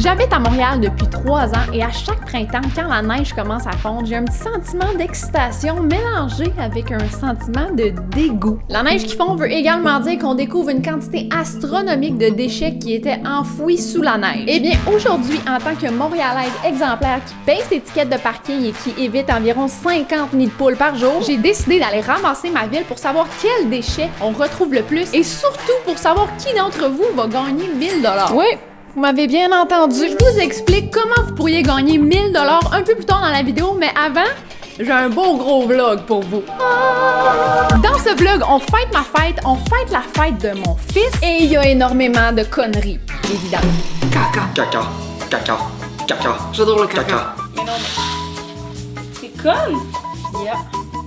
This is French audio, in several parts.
J'habite à Montréal depuis 3 ans et à chaque printemps, quand la neige commence à fondre, j'ai un petit sentiment d'excitation mélangé avec un sentiment de dégoût. La neige qui fond veut également dire qu'on découvre une quantité astronomique de déchets qui étaient enfouis sous la neige. Eh bien, aujourd'hui, en tant que Montréalaise exemplaire qui paye ses tickets de parking et qui évite environ 50 nids de poules par jour, j'ai décidé d'aller ramasser ma ville pour savoir quels déchets on retrouve le plus et surtout pour savoir qui d'entre vous va gagner 1000 $. Oui. Vous m'avez bien entendu. Je vous explique comment vous pourriez gagner 1000 $ un peu plus tard dans la vidéo, mais avant, j'ai un beau gros vlog pour vous. Dans ce vlog, on fête ma fête, on fête la fête de mon fils et il y a énormément de conneries, évidemment. Caca. J'adore le caca. Mais non, mais... C'est conne? Yeah.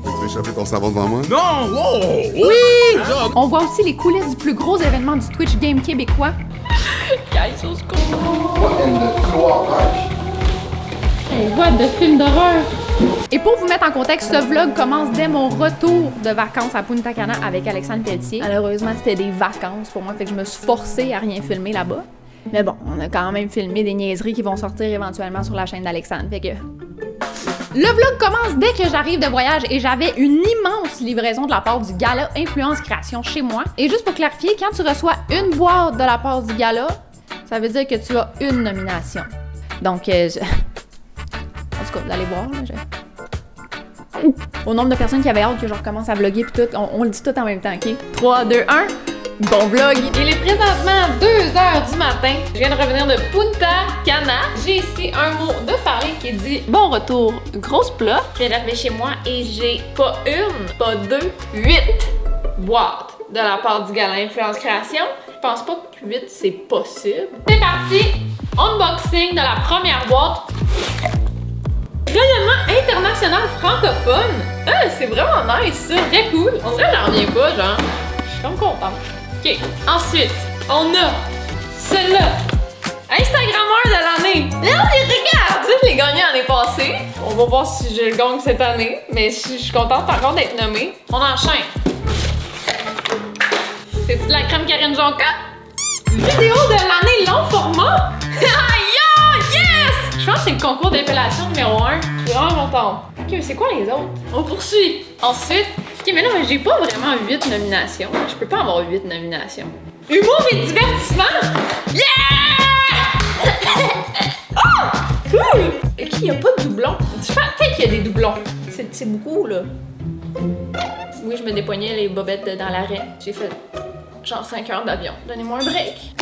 Tu veux échapper ton savon devant moi? Non! Wow! Oui! On voit aussi les coulisses du plus gros événement du Twitch Game québécois. Guys, au secours. What in the clock? Hey, what de film d'horreur! Et pour vous mettre en contexte, ce vlog commence dès mon retour de vacances à Punta Cana avec Alexandre Pelletier. Malheureusement, c'était des vacances pour moi, fait que je me suis forcée à rien filmer là-bas. Mais bon, on a quand même filmé des niaiseries qui vont sortir éventuellement sur la chaîne d'Alexandre, fait que... Le vlog commence dès que j'arrive de voyage et j'avais une immense livraison de la part du gala Influence Création chez moi. Et juste pour clarifier, quand tu reçois une boîte de la part du gala, ça veut dire que tu as une nomination. Donc, en tout cas, vous allez voir, là, au nombre de personnes qui avaient hâte que je recommence à vlogger pis tout, on le dit tout en même temps, ok? 3, 2, 1... Bon vlog! Il est présentement 2h du matin. Je viens de revenir de Punta Cana. J'ai ici un mot de parler qui dit bon retour, grosse plat. Je viens d'arriver chez moi et j'ai pas une, pas deux, 8 boîtes de la part du gala Influence Création. Je pense pas que 8 c'est possible. C'est parti! Unboxing de la première boîte. Rayonnement international francophone. Ah, c'est vraiment nice ça, très cool. On dirait que j'en reviens pas, genre. Je suis comme contente. OK, ensuite, on a celle-là. Instagrammeur de l'année. Là, regarde! Tu sais, je l'ai gagné l'année passée. On va voir si je le gagne cette année. Mais je suis contente par contre d'être nommée. On enchaîne. C'est de la crème Karine Jonca. Vidéo de l'année long format. Yo, yes! Je pense que c'est le concours d'épellation numéro 1. Je suis vraiment contente. OK, mais c'est quoi les autres? On poursuit. Ensuite, OK, mais là, j'ai pas vraiment 8 nominations. Je peux pas avoir 8 nominations. Humour et divertissement! Yeah! Oh! Cool! OK, il y a pas de doublons. Peut-être qu'il y a des doublons. C'est beaucoup, là. Oui, je me dépoignais les bobettes dans l'arrêt. J'ai fait genre 5 heures d'avion. Donnez-moi un break.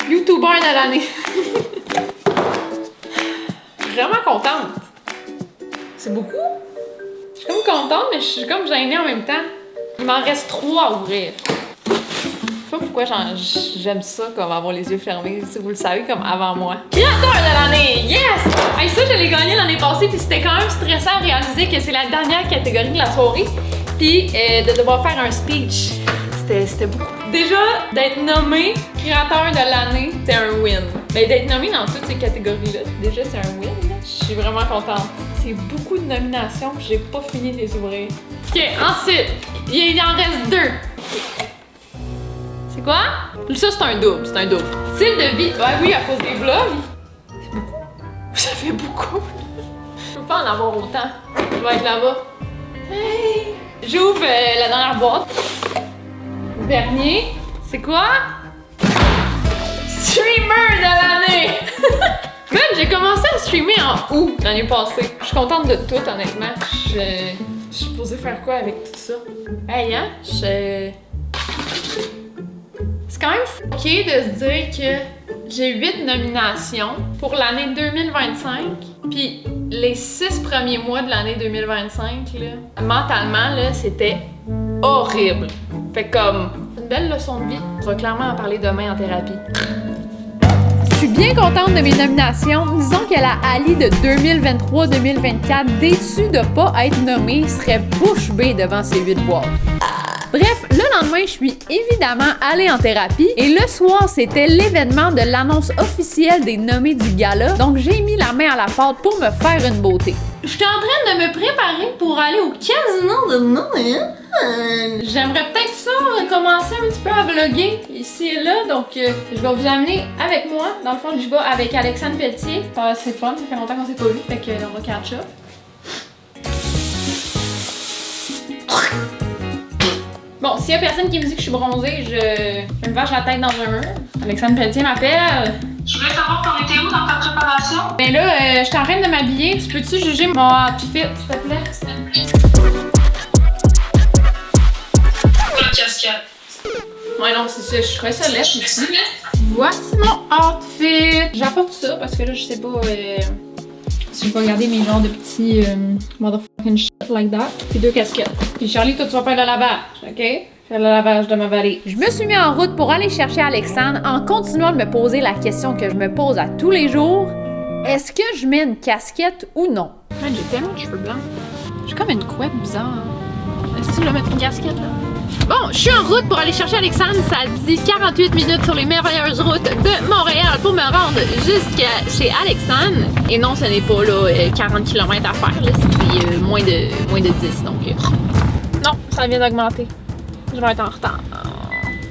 YouTuber de l'année. Je suis vraiment contente. C'est beaucoup? Je suis comme contente, mais je suis comme gênée en même temps. Il m'en reste 3 à ouvrir. Je sais pas pourquoi j'aime ça, comme avoir les yeux fermés, si vous le savez, comme avant moi. Créateur de l'année! Yes! Hey, ça, je l'ai gagné l'année passée, puis c'était quand même stressant à réaliser que c'est la dernière catégorie de la soirée, puis de devoir faire un speech. C'était beaucoup. Déjà, d'être nommé créateur de l'année, c'est un win. Ben, d'être nommé dans toutes ces catégories-là, déjà, c'est un win. Je suis vraiment contente. C'est beaucoup de nominations, puis j'ai pas fini de les ouvrir. OK, ensuite, il en reste 2. C'est quoi? Ça, c'est un double, Style de vie. Ouais, oui, à cause des vlogs. C'est beaucoup. Ça fait beaucoup. Je peux pas en avoir autant. Je vais être là-bas. Hey! J'ouvre la dernière boîte. Dernier, c'est quoi? Streamer de l'année! Man, j'ai commencé à streamer en août l'année passée. Je suis contente de tout, honnêtement. Je suis supposée faire quoi avec tout ça? Hey, hein? C'est quand même ok de se dire que j'ai 8 nominations pour l'année 2025. Puis les 6 premiers mois de l'année 2025, là, mentalement, là, c'était horrible. Fait comme une belle leçon de vie. On va clairement en parler demain en thérapie. Je suis bien contente de mes nominations. Disons que la Ali de 2023-2024, déçue de pas être nommée, serait bouche bée devant ces 8 boîtes. Bref, le lendemain, je suis évidemment allée en thérapie et le soir, c'était l'événement de l'annonce officielle des nommés du gala. Donc, j'ai mis la main à la pâte pour me faire une beauté. Je suis en train de me préparer pour aller au casino de Noël. J'aimerais peut-être ça commencer un petit peu à vlogger ici et là, donc je vais vous amener avec moi. Dans le fond, je vais avec Alexandre Pelletier. C'est fun, ça fait longtemps qu'on s'est pas vu, fait qu'on va catch up. Bon, s'il y a personne qui me dit que je suis bronzée, je me vache la tête dans un mur. Alexandre Pelletier m'appelle. Je voulais savoir t'en étais où dans ta préparation? Ben là, je suis en train de m'habiller. Peux-tu juger mon outfit, s'il te plaît? La casquette. Ouais, non, c'est ça. Je trouvais ça laid aussi. Voici mon outfit. J'apporte ça parce que là, je sais pas si je vais regarder mes genres de petits motherfucking shit like that. Puis 2 casquettes. Puis Charlie, toi, tu vas faire le lavage, OK? Faire le lavage de ma valise. Je me suis mis en route pour aller chercher Alexandre en continuant de me poser la question que je me pose à tous les jours. Est-ce que je mets une casquette ou non? Ouais, j'ai tellement de cheveux blancs. J'ai comme une couette bizarre. Est-ce que je vais mettre une casquette, là? Bon, je suis en route pour aller chercher Alexandre. Ça dit 48 minutes sur les merveilleuses routes de Montréal pour me rendre jusqu'à chez Alexandre. Et non, ce n'est pas là 40 km à faire. C'est moins de 10. Donc, non, ça vient d'augmenter. Je vais être en retard.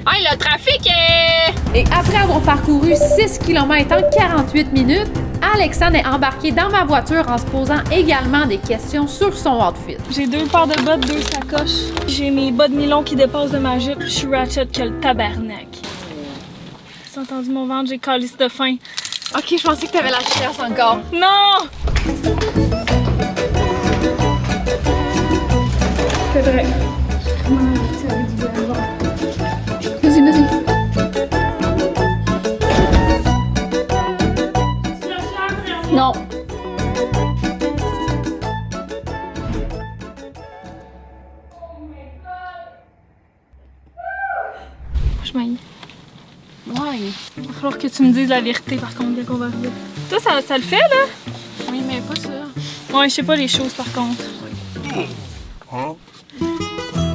Hey, le trafic est... Et après avoir parcouru 6 km en 48 minutes, Alexandre est embarqué dans ma voiture en se posant également des questions sur son outfit. J'ai 2 paires de bottes, 2 sacoches. J'ai mes bas de nylon qui dépassent de ma jupe. Je suis ratchet que le tabarnak. T'as entendu mon ventre? J'ai calice de faim. Ok, je pensais que t'avais la chiasse encore. Non! C'est vrai. Vas-y, vas-y. Non. Je m'aille. Ouais. Il va falloir que tu me dises la vérité par contre dès qu'on va arriver. Toi, ça le fait là? Oui, mais pas ça. Ouais, je sais pas les choses par contre.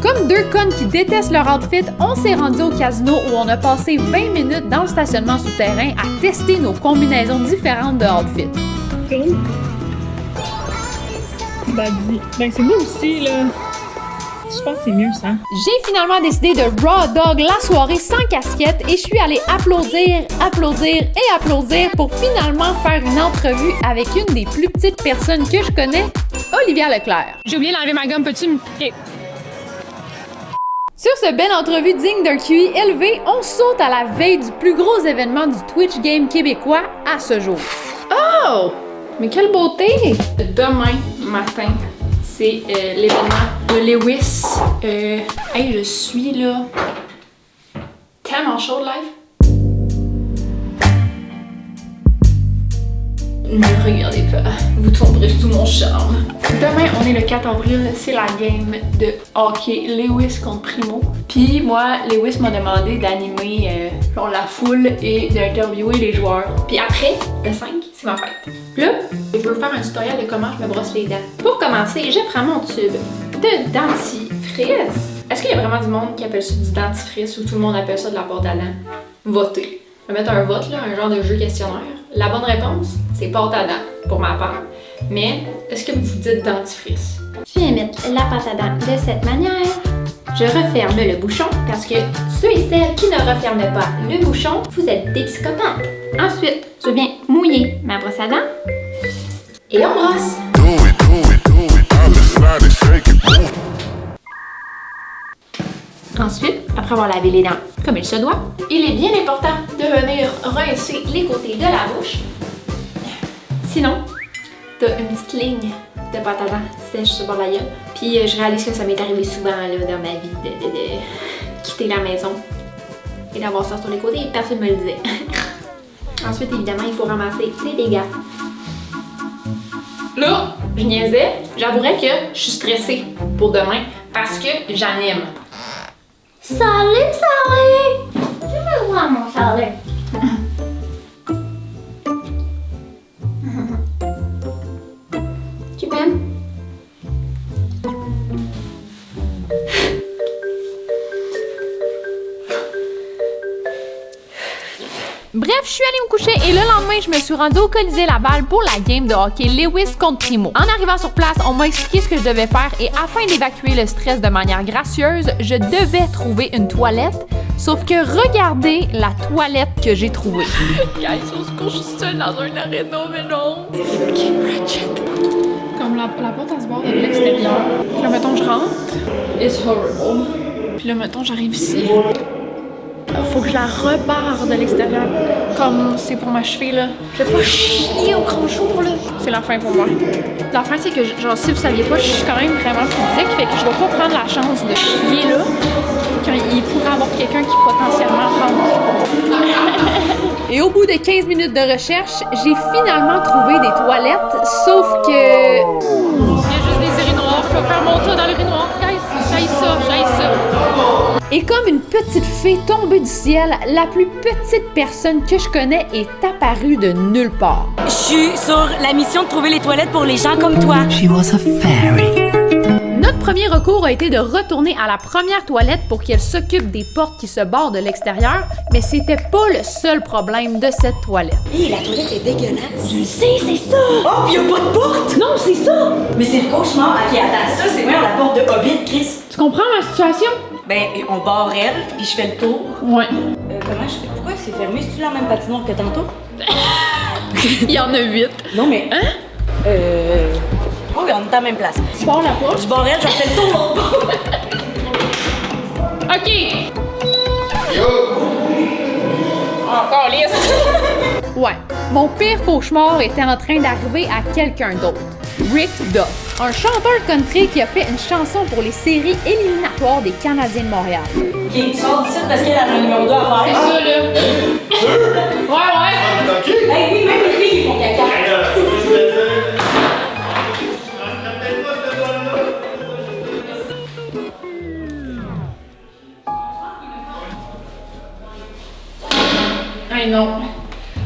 Comme 2 connes qui détestent leur outfit, on s'est rendu au casino où on a passé 20 minutes dans le stationnement souterrain à tester nos combinaisons différentes de outfits. Ben c'est mieux aussi là. Je pense que c'est mieux ça. J'ai finalement décidé de raw dog la soirée sans casquette et je suis allée applaudir pour finalement faire une entrevue avec une des plus petites personnes que je connais, Olivia Leclerc. J'ai oublié d'enlever ma gomme, peux-tu me... Sur ce belle entrevue digne d'un QI élevé, on saute à la veille du plus gros événement du Twitch Game québécois à ce jour. Oh! Mais quelle beauté! Demain matin, c'est l'événement de Lewis. Hey, je suis là tellement chaud live. Ne regardez pas, vous tomberez sous mon charme. Demain, on est le 4 avril, c'est la game de hockey Lewis contre Primo. Puis moi, Lewis m'a demandé d'animer la foule et d'interviewer les joueurs. Puis après, le 5, c'est ma fête. Là, je veux faire un tutoriel de comment je me brosse les dents. Pour commencer, je prends mon tube de dentifrice. Est-ce qu'il y a vraiment du monde qui appelle ça du dentifrice ou tout le monde appelle ça de la pâte à dents? Votez. Je vais mettre un vote, là, un genre de jeu questionnaire. La bonne réponse, c'est pâte à dents, pour ma part. Mais, est-ce que vous dites dentifrice? Je viens mettre la pâte à dents de cette manière. Je referme le bouchon parce que ceux et celles qui ne referment pas le bouchon, vous êtes des psychopathes. Ensuite, je viens mouiller ma brosse à dents et on brosse. Ensuite, après avoir lavé les dents comme il se doit, il est bien important de venir rincer les côtés de la bouche. Sinon, t'as une petite ligne de pâte à dents sèche sur le bord de la gueule. Puis je réalise que ça m'est arrivé souvent là, dans ma vie de quitter la maison et d'avoir ça sur les côtés et personne ne me le disait. Ensuite, évidemment, il faut ramasser les dégâts. Là, je niaisais. J'avouerais que je suis stressée pour demain parce que j'anime. Salut, Charlie! Je veux voir mon Charlie. Tu m'aimes? Bref, je suis allée me coucher couchais et le lendemain, je me suis rendue au Colisée Laval pour la game de hockey Lewis contre Primo. En arrivant sur place, on m'a expliqué ce que je devais faire et afin d'évacuer le stress de manière gracieuse, je devais trouver une toilette. Sauf que regardez la toilette que j'ai trouvée. Guys, on se couche seul dans un aréna, mais non. Comme la porte à se barre de l'extérieur. Puis là, mettons, je rentre. It's horrible. Puis là, mettons, j'arrive ici. Faut que je la rebarre de l'extérieur. Comme c'est pour ma cheville, là. Je vais pas chier au grand jour, là. C'est la fin pour moi. La fin, c'est que, genre, si vous saviez pas, je suis quand même vraiment pudique. Fait que je vais pas prendre la chance de chier, là. Quand il pourrait avoir quelqu'un qui potentiellement rentre. Et au bout de 15 minutes de recherche, j'ai finalement trouvé des toilettes, sauf que... Il y a juste des urinoirs. Je vais faire mon tour dans l'urinoir. J'aille ça. Et comme une petite fée tombée du ciel, la plus petite personne que je connais est apparue de nulle part. Je suis sur la mission de trouver les toilettes pour les gens comme toi. She was a fairy. Notre premier recours a été de retourner à la première toilette pour qu'elle s'occupe des portes qui se barrent de l'extérieur, mais c'était pas le seul problème de cette toilette. Hé, la toilette est dégueulasse. Je sais, c'est ça. Oh, pis y'a pas de porte. Non, c'est ça. Mais c'est le cauchemar. Ok, attends, ça, c'est même la porte de Hobbit, Chris. Tu comprends ma situation? Ben, on barre elle, puis je fais le tour. Ouais. Comment je fais? Pourquoi c'est fermé? C'est-tu la même patinoire que tantôt? Il y en a 8. Non, mais... Hein? Oh, on est à la même place. Tu barres la porte? Je barre elle, je fais le tour. OK. Encore lisse. Ouais. Mon pire cauchemar était en train d'arriver à quelqu'un d'autre. Rick Duff, un chanteur country qui a fait une chanson pour les séries éliminatoires des Canadiens de Montréal. Ok, sors d'ici parce qu'elle a un numéro 2 à faire. C'est ça, là. Ouais. Hey, oui, même les filles, ils font caca. Hey, non.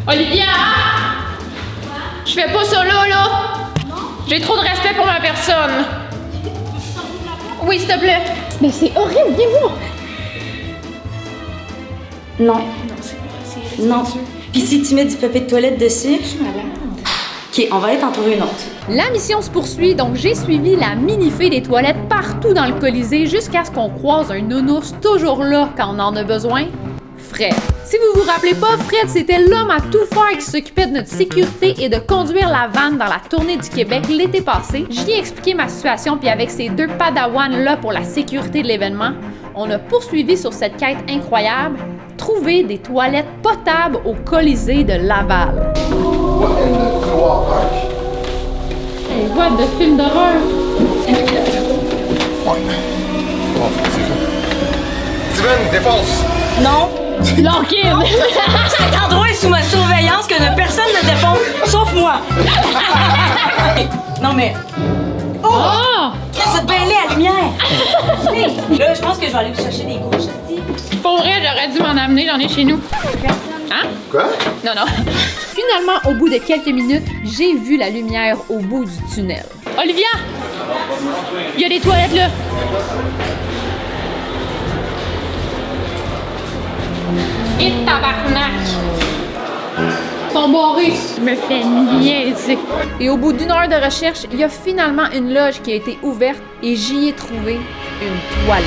Olivia! Je fais pas ça là! Non? J'ai trop de respect pour ma personne. Oui, s'il te plaît. Mais c'est horrible, viens voir. Non. Non. Puis si tu mets du papier de toilette dessus... Je suis malade. Ok, on va aller t'en trouver une autre. La mission se poursuit, donc j'ai suivi la mini-fée des toilettes partout dans le Colisée jusqu'à ce qu'on croise un nounours toujours là quand on en a besoin. Fred. Si vous vous rappelez pas, Fred, c'était l'homme à tout faire qui s'occupait de notre sécurité et de conduire la vanne dans la tournée du Québec l'été passé. J'y ai expliqué ma situation, puis avec ces 2 padawans là pour la sécurité de l'événement, on a poursuivi sur cette quête incroyable, trouver des toilettes potables au Colisée de Laval. Hey, what de film d'horreur? Steven, défonce! Non. Lock-in! Cet endroit est sous ma surveillance que personne ne défonce, sauf moi. Non mais... Oh! Ça te bêlait à la lumière! Là, je pense que je vais aller vous chercher des couches. Pour vrai, j'aurais dû m'en amener, j'en ai chez nous. Hein? Quoi? Non. Finalement, au bout de quelques minutes, j'ai vu la lumière au bout du tunnel. Olivia! Il y a des toilettes là! Et tabarnak! Ils sont barrés! Je me fais niaiser. Et au bout d'1 heure de recherche, il y a finalement une loge qui a été ouverte et j'y ai trouvé une toilette.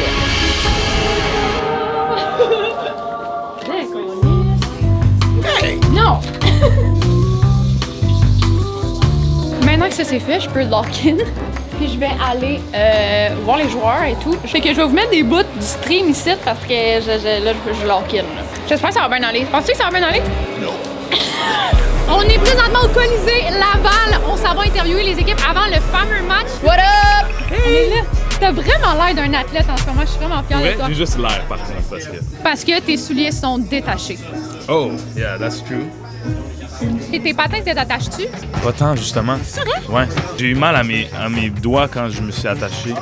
Non! Maintenant que ça c'est fait, je peux lock-in. Puis je vais aller voir les joueurs et tout. Fait que je vais vous mettre des bouts du stream ici parce que je lock-in. J'espère que ça va bien aller. Penses-tu que ça va bien aller? Non. On est présentement au Colisée Laval. On s'en va interviewer les équipes avant le fameux match. What up? On est là. T'as vraiment l'air d'un athlète en ce moment. Je suis vraiment fière de toi. J'ai juste l'air, par contre, Parce que tes souliers sont détachés. Oh, yeah, that's true. Et tes patins, tu les attaches-tu? Pas tant, justement. C'est vrai? Ouais. J'ai eu mal à mes doigts quand je me suis attaché.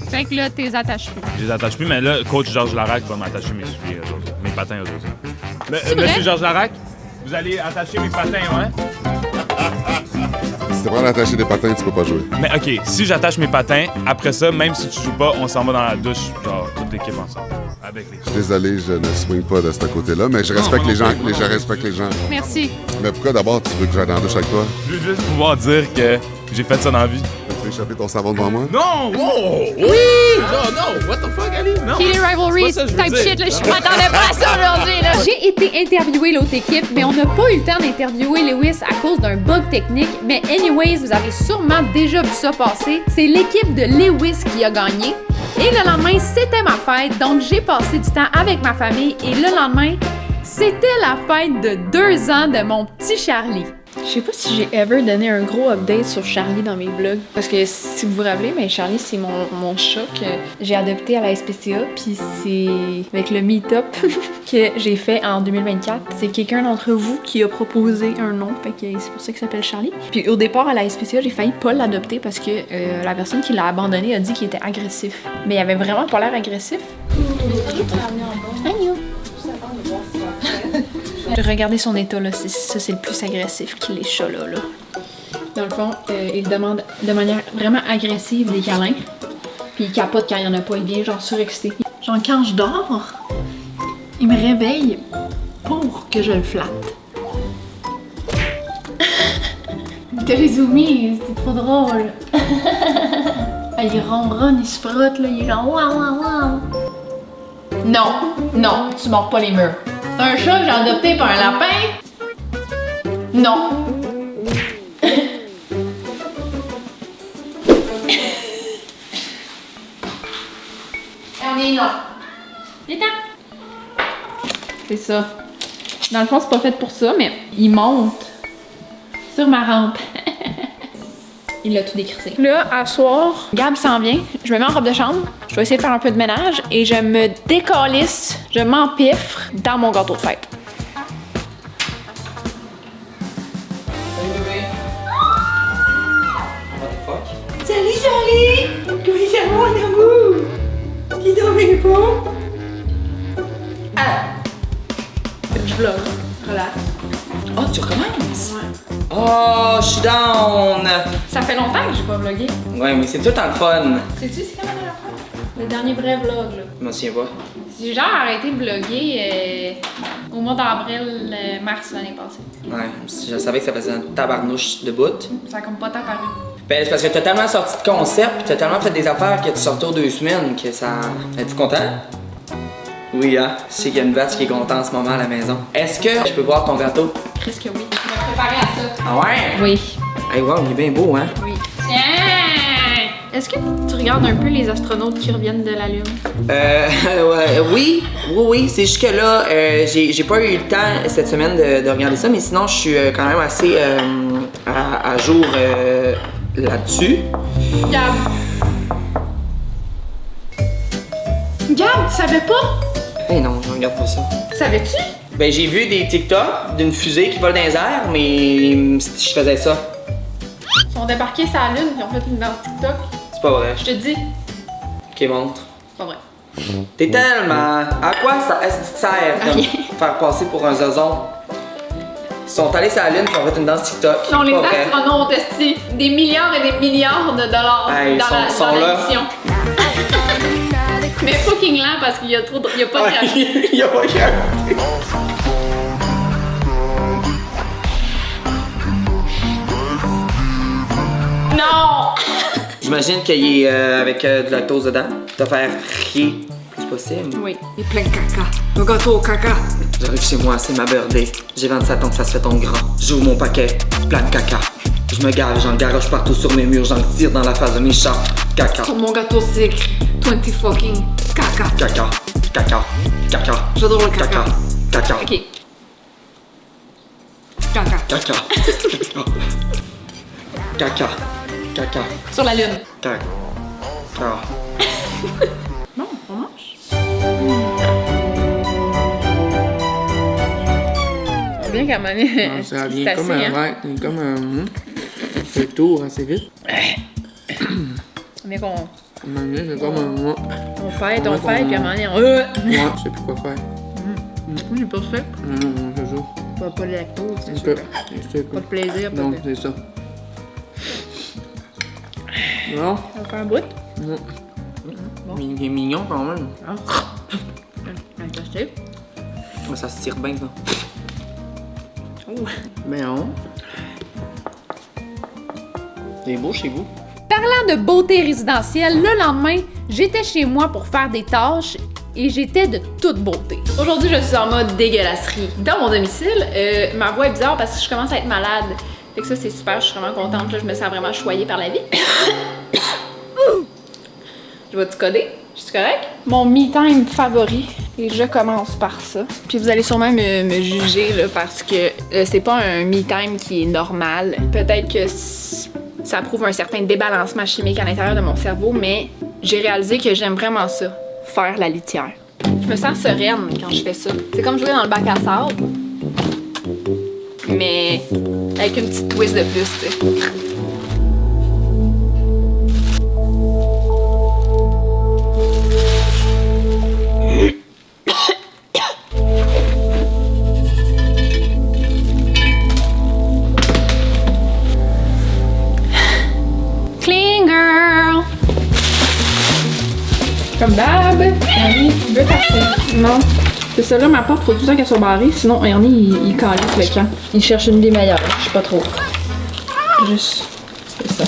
Fait que là, tu les attaches plus. Je les attache plus, mais là, coach Georges Larac va m'attacher mes souliers, mes patins, eux autres. C'est vrai? Monsieur Georges Larac, vous allez attacher mes patins, ouais? Si t'es pas attaché des patins, tu peux pas jouer. Mais OK, si j'attache mes patins, après ça, même si tu joues pas, on s'en va dans la douche, genre, toute l'équipe ensemble. Avec les Je suis désolé, je ne swing pas de ce côté-là, mais je respecte les gens. Je respecte les gens. Merci. Mais pourquoi d'abord tu veux que j'aille dans la douche avec toi? Je veux juste pouvoir dire que j'ai fait ça dans la vie. Tu veux échapper ton savon devant moi? Non! Wow! Oui! Non! What the fuck, Ali? Non! Killing Rivalry C'est pas ça que je veux type dire. shit, là, je m'attendais pas à ça aujourd'hui, là. J'ai été interviewé l'autre équipe, mais on n'a pas eu le temps d'interviewer Lewis à cause d'un bug technique. Mais anyways, vous avez sûrement déjà vu ça passer. C'est l'équipe de Lewis qui a gagné. Et le lendemain, c'était ma fête, donc j'ai passé du temps avec ma famille. Et le lendemain, c'était la fête de 2 ans de mon petit Charlie. Je sais pas si j'ai ever donné un gros update sur Charlie dans mes vlogs. Parce que si vous vous rappelez, mais Charlie, c'est mon chat que j'ai adopté à la SPCA. Puis c'est avec le meet-up que j'ai fait en 2024. C'est quelqu'un d'entre vous qui a proposé un nom. Fait que c'est pour ça qu'il s'appelle Charlie. Puis au départ, à la SPCA, j'ai failli pas l'adopter parce que la personne qui l'a abandonné a dit qu'il était agressif. Mais il avait vraiment pas l'air agressif. Regardez son état, là. Ça, c'est le plus agressif qu'il est, chat, là. Dans le fond, il demande de manière vraiment agressive des câlins. Puis il capote quand il y en a pas. Il vient genre surexcité. Genre, quand je dors, il me réveille pour que je le flatte. Il t'a résumé, c'était trop drôle. Il ronronne, il se frotte, là. Il est genre waouh, waouh, waouh. Non, tu mords pas les murs. C'est un chat que j'ai adopté par un lapin? Non. On est là. Viens-t'en. C'est ça. Dans le fond, c'est pas fait pour ça, mais il monte sur ma rampe. Il l'a tout décrissé. Là, à soir, Gab s'en vient. Je me mets en robe de chambre. Je vais essayer de faire un peu de ménage et je me décalisse, je m'empiffre dans mon gâteau de fête. Salut Charlie! Comment ça va mon amour? Qui dormait pas? Je vlog. Relax. Oh, tu recommences? Ouais. Oh, je suis down! Ça fait longtemps que j'ai pas vlogué. Ouais, mais c'est tout en fun. Sais-tu c'est quand même la fois? Le dernier vrai vlog, là. Je m'en souviens pas. J'ai genre arrêté de vlogger au mois d'avril, mars l'année passée. Ouais, je savais que ça faisait un tabarnouche de bout. Ça a comme pas apparu. Ben, c'est parce que t'as tellement sorti de concept, pis t'as tellement fait des affaires que tu sortais aux 2 semaines que ça. Es-tu content? Oui, hein? Je sais qu'il y a une batch qui est contente en ce moment à la maison. Est-ce que je peux voir ton gâteau? Presque oui. Je m'ai préparé à ça. Ah ouais? Oui. Hey, wow, il est bien beau, hein? Oui. Tiens! Est-ce que tu regardes un peu les astronautes qui reviennent de la Lune? Ouais, oui, c'est juste que là, j'ai pas eu le temps cette semaine de regarder ça, mais sinon, je suis quand même assez à jour là-dessus. Gab! Gab, tu savais pas? Eh non, je regarde pas ça. Savais-tu? Ben, j'ai vu des TikTok d'une fusée qui vole dans les airs, mais je faisais ça. Ils sont débarqués sur la Lune, ils ont fait une danse TikTok. C'est pas vrai. Je te dis, Ok, montre. c'est pas vrai. T'es tellement... À quoi ça est-ce que ça sert de me faire passer pour un zozon? Ils sont allés sur la Lune et ont fait une danse TikTok. Non, les Pas vrai. astronautes, esti, des milliards et des milliards de dollars Hey, dans sont la là. mission. Mais fucking lent parce qu'il y a trop de... Il y a pas de gravité. Il y a pas de gravité. Non! J'imagine qu'il est avec de lactose dedans. Te faire rier le plus possible. Oui. Il est plein de caca. Le gâteau au caca. J'arrive chez moi, c'est ma birthday. J'ai 27 ans que ça se fait ton grand. J'ouvre mon paquet, plein de caca. Je me gave, j'en garoche partout sur mes murs, j'en tire dans la face de mes chats. Caca. Sur mon gâteau sucre, 20 fucking caca. Caca. Caca. Caca. J'adore le caca. Caca. Caca. Ok. Caca. Caca. Caca. Caca. Sur la Lune. Caca. Bon, on mange. C'est bien qu'à maner. Ça vient comme un verre, comme un. Le tour assez vite. Mais qu'on C'est comme un. on fête, puis à un moment donné, on... Ouais, je sais plus quoi faire. J'ai pas fait. Non, c'est ça. Pas de lactose, c'est Ok. sûr. Pas de plaisir, pas Non, de... c'est ça. Non? On va faire un bout. Non. Bon. Il est mignon quand même. sais. Ouais, ça se tire bien, ça. Ouh. Ben non. C'est beau chez vous. Parlant de beauté résidentielle, le lendemain, j'étais chez moi pour faire des tâches et j'étais de toute beauté. Aujourd'hui, je suis en mode dégueulasserie. Dans mon domicile, ma voix est bizarre parce que je commence à être malade. Fait que ça, c'est super, je suis vraiment contente. Là, je me sens vraiment choyée par la vie. Je vais-tu coder? Je suis correct? Mon me-time favori. Et je commence par ça. Puis vous allez sûrement me juger là, parce que c'est pas un me-time qui est normal. Peut-être que ça prouve un certain débalancement chimique à l'intérieur de mon cerveau, mais j'ai réalisé que j'aime vraiment ça, faire la litière. Je me sens sereine quand je fais ça. C'est comme jouer dans le bac à sable, mais avec une petite twist de plus, tu sais. Comme d'hab, Ernie veut partir. Non, c'est ça là, ma porte, faut tout le temps qu'elle soit barrée, sinon Ernie, il calisse le camp. Il cherche une vie meilleure, je sais pas trop. Juste, c'est ça.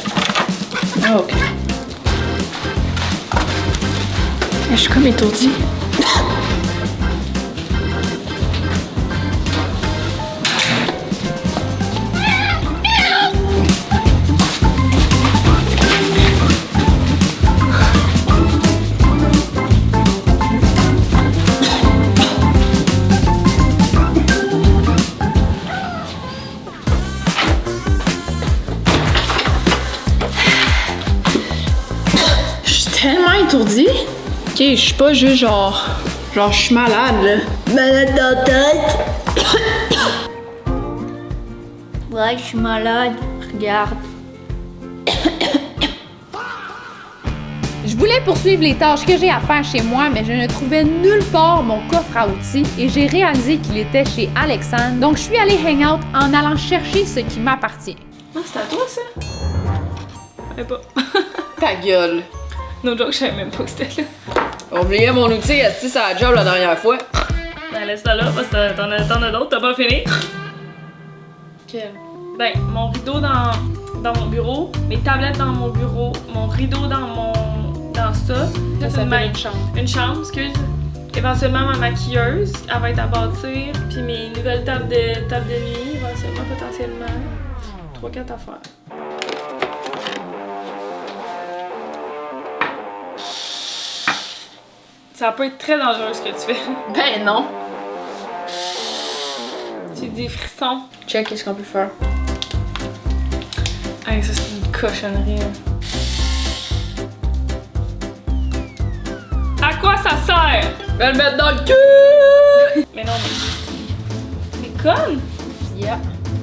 Ah, ok. Je suis comme étourdie. Tellement étourdie. Ok, je suis pas juste genre je suis malade là. Malade dans la tête. Ouais, je suis malade. Regarde. Je voulais poursuivre les tâches que j'ai à faire chez moi, mais je ne trouvais nulle part mon coffre à outils et j'ai réalisé qu'il était chez Alexandre. Donc je suis allée hang out en allant chercher ce qui m'appartient. Ah, c'est à toi ça? Je savais pas. Ta gueule. No joke, je savais même pas que c'était là. Oubliez mon outil, assis à la job la dernière fois. Ben, laisse ça là parce que t'en as d'autres, t'as pas fini. Quel? Ben, mon rideau dans mon bureau, mes tablettes dans mon bureau, mon rideau dans ça. Ça s'appelle une chambre. Une chambre, excuse. Éventuellement, ma maquilleuse, elle va être à bâtir. Puis mes nouvelles tables de nuit, éventuellement, potentiellement. 3-4 affaires. Ça peut être très dangereux ce que tu fais. Ben non. J'ai des frissons. Check, qu'est-ce qu'on peut faire? Hey, ça c'est une cochonnerie. À quoi ça sert? Va le mettre dans le cul! Mais non, mais... T'es conne? Yeah.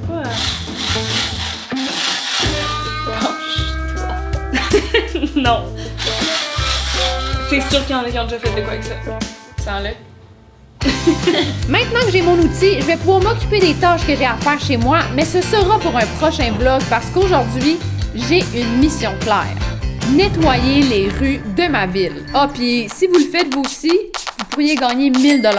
Quoi? Non. C'est sûr qu'il y en a qui ont déjà fait de quoi avec ça. Sans-le. Maintenant que j'ai mon outil, je vais pouvoir m'occuper des tâches que j'ai à faire chez moi, mais ce sera pour un prochain vlog parce qu'aujourd'hui, j'ai une mission claire. Nettoyer les rues de ma ville. Ah, puis si vous le faites vous aussi, vous pourriez gagner 1000 $.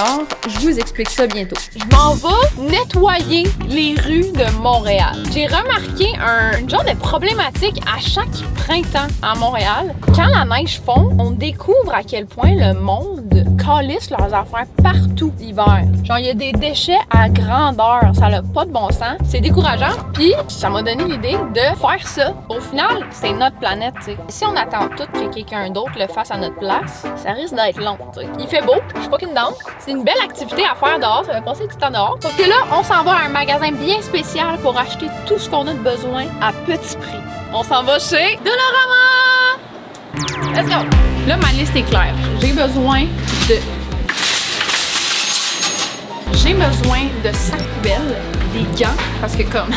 Je vous explique ça bientôt. Je m'en vais nettoyer les rues de Montréal. J'ai remarqué un genre de problématique à chaque printemps à Montréal. Quand la neige fond, on découvre à quel point le monde calisse leurs affaires partout l'hiver. Genre, il y a des déchets à grandeur. Ça n'a pas de bon sens. C'est décourageant. Puis, ça m'a donné l'idée de faire ça. Au final, c'est notre planète, tu sais. Si on attend tout que quelqu'un d'autre le fasse à notre place, ça risque d'être long, tu sais. Il fait beau, je suis fucking down. C'est une belle activité à faire dehors. Ça fait passer du temps dehors. Sauf que là, on s'en va à un magasin bien spécial pour acheter tout ce qu'on a de besoin à petit prix. On s'en va chez Dollarama! Let's go! Là, ma liste est claire. J'ai besoin de sacs poubelles, des gants, parce que comme...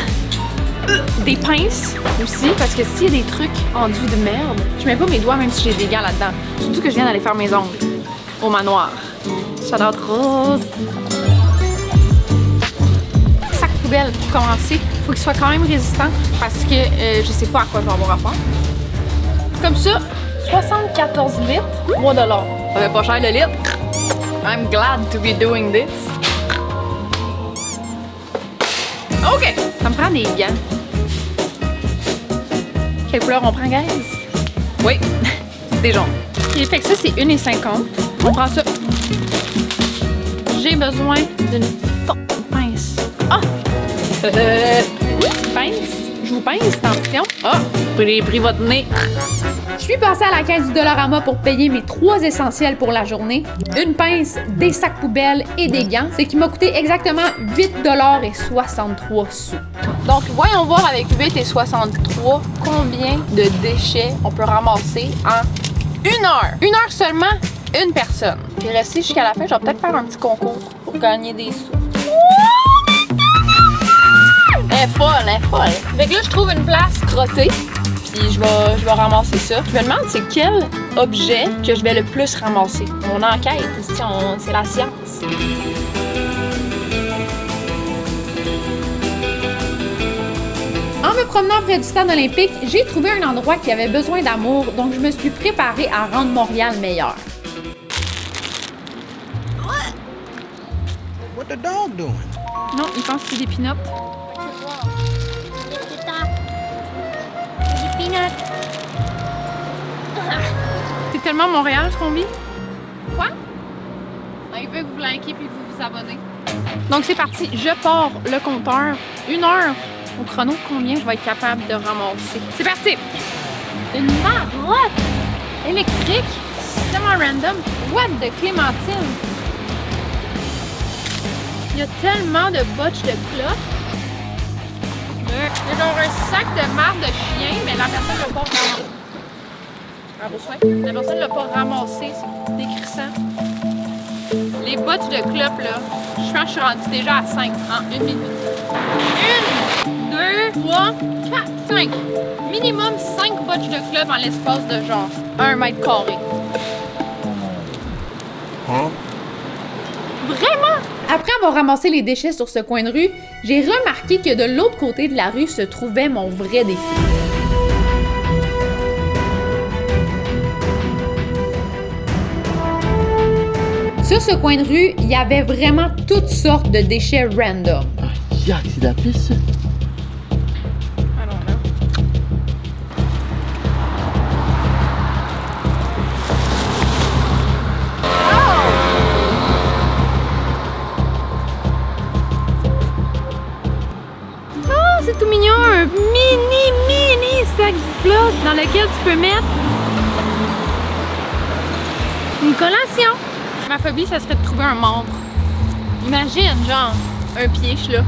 des pinces aussi, parce que s'il y a des trucs enduits de merde, je mets pas mes doigts même si j'ai des gants là-dedans. Surtout que je viens d'aller faire mes ongles au manoir. Shout-out Rose! Sac poubelle pour commencer. Faut qu'il soit quand même résistant parce que je sais pas à quoi je vais avoir à faire. Comme ça, 74 litres, $3. Ça fait pas cher le litre. I'm glad to be doing this. OK, ça me prend des gants. Quelle couleur on prend, guys? Oui, des jaunes. Et fait que ça, c'est 1,50. On prend ça. J'ai besoin d'une pince. Ah! Pince? Je vous pince, attention. Ah! J'ai pris votre nez. Je suis passée à la caisse du Dollarama pour payer mes 3 essentiels pour la journée. Une pince, des sacs poubelles et des gants. Ce qui m'a coûté exactement 8,63 $. Donc, voyons voir avec 8,63 combien de déchets on peut ramasser en 1 heure. 1 heure seulement, une personne. Puis rester jusqu'à la fin, je vais peut-être faire un petit concours pour gagner des sous. Elle est folle, elle est folle. Fait que là, je trouve une place crottée. Puis je vais ramasser ça. Je me demande c'est quel objet que je vais le plus ramasser. On enquête, c'est la science. En me promenant près du stade olympique, j'ai trouvé un endroit qui avait besoin d'amour, donc je me suis préparée à rendre Montréal meilleur. What the dog doing? Non, il pense que c'est des peanuts. C'est tellement Montréal ce qu'on vit. Quoi? Il veut que vous likez puis que vous vous abonnez. Donc c'est parti, je pars le compteur. 1 heure au chrono, combien je vais être capable de ramasser? C'est parti! Une marotte électrique, système random, what de clémentine? Il y a tellement de botches de clopes. Il y a genre un sac de marde de chien, mais la personne l'a pas ramassé. La personne l'a pas ramassé, c'est décrissant. Les botches de clopes, là, je pense que je suis rendue déjà à 5 en 1 minute. 1, 2, 3, 4, 5. Minimum 5 botches de clopes en l'espace de genre 1 mètre carré. Hein? Vraiment? Après avoir ramassé les déchets sur ce coin de rue, j'ai remarqué que de l'autre côté de la rue se trouvait mon vrai défi. Sur ce coin de rue, il y avait vraiment toutes sortes de déchets random. Yuck, c'est de la pisse, ça. C'est tout mignon, un mini sac Ziploc dans lequel tu peux mettre une collation. Ma phobie, ça serait de trouver un membre. Imagine, genre, un pied, je suis là.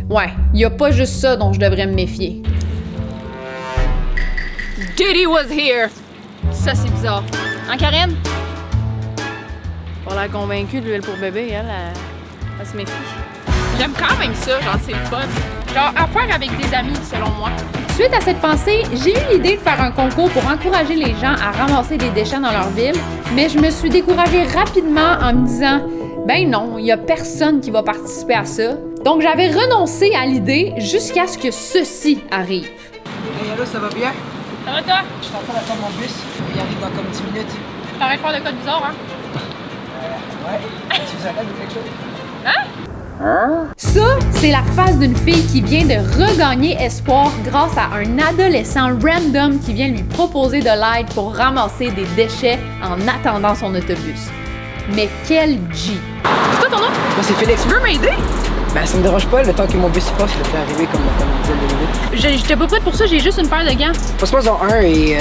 Ouais, y a pas juste ça dont je devrais me méfier. Diddy was here! Ça, c'est bizarre. Hein, Karen? Pas l'air convaincue de l'huile pour bébé, elle se méfie. J'aime quand même ça, genre c'est le fun. Genre à faire avec des amis, selon moi. Suite à cette pensée, j'ai eu l'idée de faire un concours pour encourager les gens à ramasser des déchets dans leur ville, mais je me suis découragée rapidement en me disant « Ben non, il y a personne qui va participer à ça. » Donc j'avais renoncé à l'idée jusqu'à ce que ceci arrive. Hey, allô, ça va bien? Ça va toi? Je suis en train d'attendre mon bus. Il arrive dans comme 10 minutes. T'arrêtes de faire de code bizarre, hein? Ouais. Tu vous appelles ou quelque chose? Hein? Ça, c'est la face d'une fille qui vient de regagner espoir grâce à un adolescent random qui vient lui proposer de l'aide pour ramasser des déchets en attendant son autobus. Mais quel G! C'est quoi ton nom? Moi, c'est Félix. Tu veux m'aider? Ben, ça me dérange pas, le temps que mon bus passe, il va arriver comme dans une dizaine de minutes. J'étais pas prête pour ça, j'ai juste une paire de gants. Passe-moi-en un et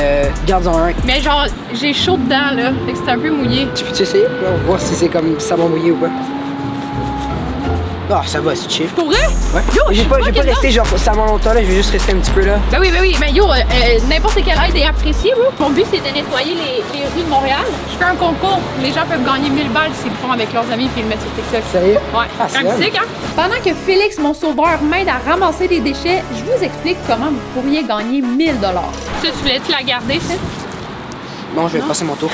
garde-en un. Mais genre, j'ai chaud dedans, là, fait que c'est un peu mouillé. Tu peux-tu essayer? On va voir si c'est comme ça va mouiller ou pas. Ah, ça va, c'est chill. Pour vrai? Ouais. Yo, j'ai pas resté genre ça longtemps, là, je vais juste rester un petit peu là. Ben oui, mais yo, n'importe quelle aide est appréciée, bro. Mon but, c'est de nettoyer les rues de Montréal. Je fais un concours, les gens peuvent gagner 1000 balles s'ils le font avec leurs amis puis le mettre sur TikTok. Sérieux? Ouais, ah, c'est un musique, hein? Pendant que Félix, mon sauveur, m'aide à ramasser des déchets, je vous explique comment vous pourriez gagner 1000 $. Ça, tu voulais-tu la garder, ça? Bon, je vais passer mon tour.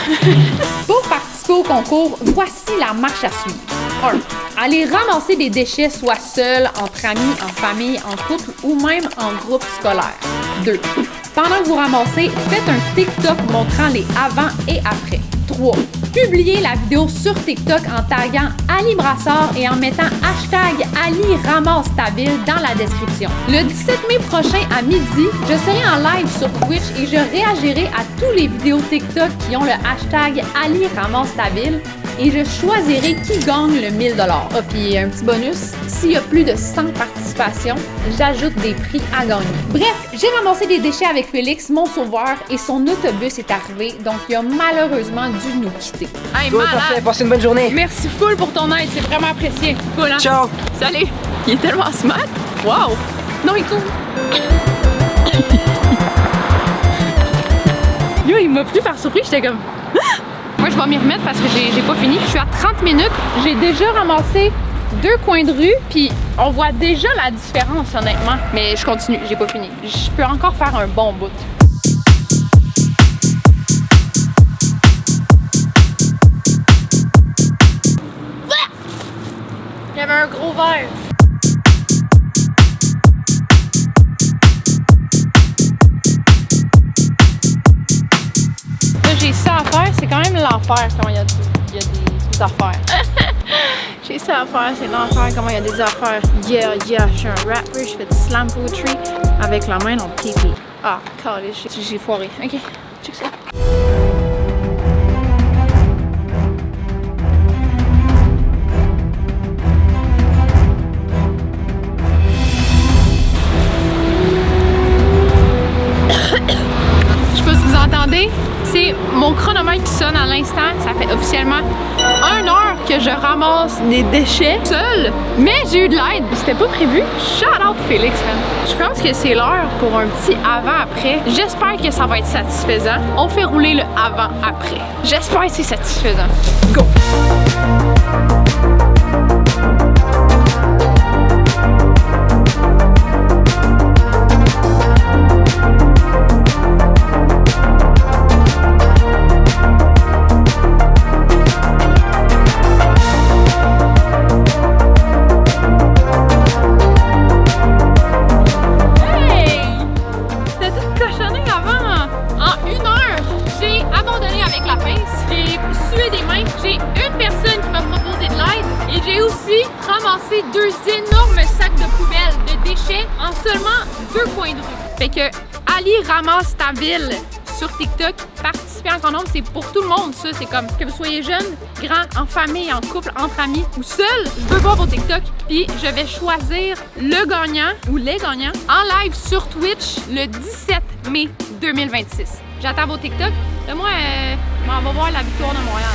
Pour participer au concours, voici la marche à suivre. 1. Allez ramasser des déchets soit seul, entre amis, en famille, en couple ou même en groupe scolaire. 2. Pendant que vous ramassez, faites un TikTok montrant les avant et après. 3. Publier la vidéo sur TikTok en taguant Ali Brassard et en mettant hashtag Ali ramasse ta ville dans la description. Le 17 mai prochain à midi, je serai en live sur Twitch et je réagirai à tous les vidéos TikTok qui ont le hashtag Ali ramasse ta ville et je choisirai qui gagne le 1000 $. Ah, puis un petit bonus, s'il y a plus de 100 participations, j'ajoute des prix à gagner. Bref, j'ai ramassé des déchets avec Félix, mon sauveur, et son autobus est arrivé, donc il a malheureusement dû nous quitter. Hey, malade! Passez une bonne journée. Merci full pour ton aide, c'est vraiment apprécié. Cool, hein? Ciao! Salut! Il est tellement smart! Wow! Non, il est cool! Yo, il m'a pris par surprise, j'étais comme... Moi, je vais m'y remettre parce que j'ai pas fini. Je suis à 30 minutes. J'ai déjà ramassé 2 coins de rue, puis on voit déjà la différence, honnêtement. Mais je continue, j'ai pas fini. Je peux encore faire un bon bout. Il y avait un gros verre. J'ai ça à faire, c'est quand même l'enfer quand il y a des affaires. J'ai ça à faire, c'est l'enfer comment il y a des affaires. Yeah, je suis un rapper, je fais du slam poetry avec la main dans le pipi. Ah, calé, j'ai foiré. Ok, check ça. Je sais pas si vous entendez. C'est mon chronomètre qui sonne à l'instant. Ça fait officiellement 1 heure que je ramasse des déchets seule. Mais j'ai eu de l'aide. C'était pas prévu. Shout out Félix, man. Je pense que c'est l'heure pour un petit avant-après. J'espère que ça va être satisfaisant. On fait rouler le avant-après. J'espère que c'est satisfaisant. Go! Ramasser 2 énormes sacs de poubelle de déchets en seulement 2 coins de rue. Fait que Ali ramasse ta ville sur TikTok, participer en grand nombre, c'est pour tout le monde ça, c'est comme que vous soyez jeune, grand, en famille, en couple, entre amis ou seul, je veux voir vos TikTok, puis je vais choisir le gagnant ou les gagnants en live sur Twitch le 17 mai 2026. J'attends vos TikTok. Là, moi, on va voir la victoire de Montréal.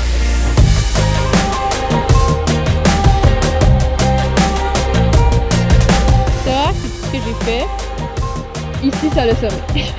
Ça, c'est tout ce que j'ai fait. Ici, ça l'a sonné.